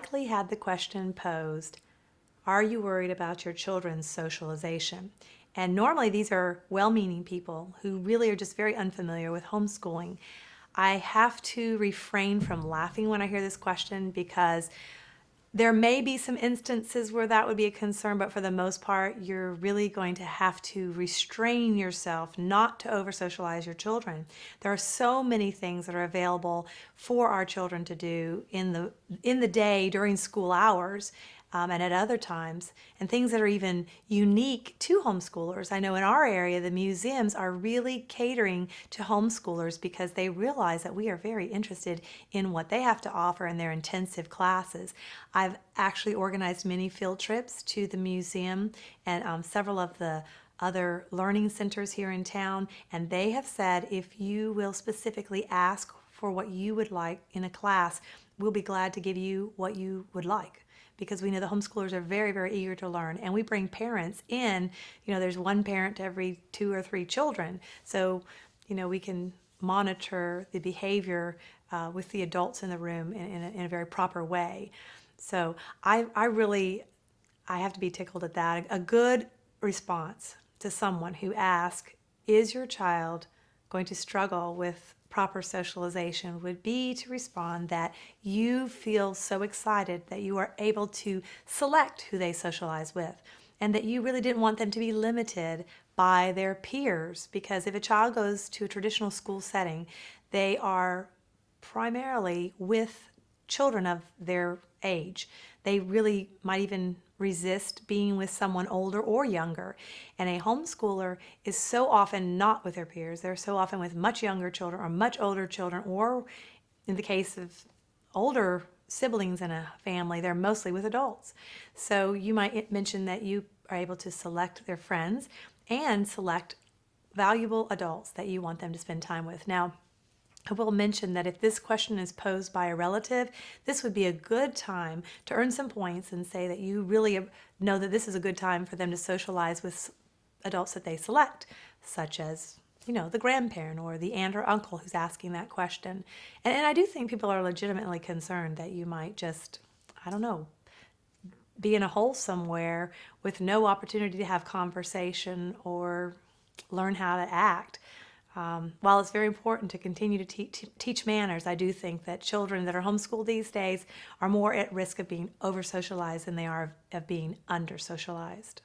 likely had the question posed, are you worried about your children's socialization? And normally these are well-meaning people who really are just very unfamiliar with homeschooling. I have to refrain from laughing when I hear this question because there may be some instances where that would be a concern, but for the most part, you're really going to have to restrain yourself not to over-socialize your children. There are so many things that are available for our children to do in the day during school hours, and at other times, and things that are even unique to homeschoolers. I know in our area, the museums are really catering to homeschoolers because they realize that we are very interested in what they have to offer in their intensive classes. I've actually organized many field trips to the museum and several of the other learning centers here in town, and they have said if you will specifically ask for what you would like in a class, we'll be glad to give you what you would like, because we know the homeschoolers are very, very eager to learn. And we bring parents in, there's one parent to every 2 or 3 children. So, we can monitor the behavior with the adults in the room in a very proper way. So I have to be tickled at that. A good response to someone who asks, is your child going to struggle with proper socialization, would be to respond that you feel so excited that you are able to select who they socialize with, and that you really didn't want them to be limited by their peers, because if a child goes to a traditional school setting, they are primarily with children of their age. They really might even resist being with someone older or younger. And a homeschooler is so often not with their peers. They're so often with much younger children or much older children, or in the case of older siblings in a family, they're mostly with adults. So you might mention that you are able to select their friends and select valuable adults that you want them to spend time with. Now, I will mention that if this question is posed by a relative, this would be a good time to earn some points and say that you really know that this is a good time for them to socialize with adults that they select, such as, the grandparent or the aunt or uncle who's asking that question. And I do think people are legitimately concerned that you might just, be in a hole somewhere with no opportunity to have conversation or learn how to act. While it's very important to continue to teach manners, I do think that children that are homeschooled these days are more at risk of being over-socialized than they are of being under-socialized.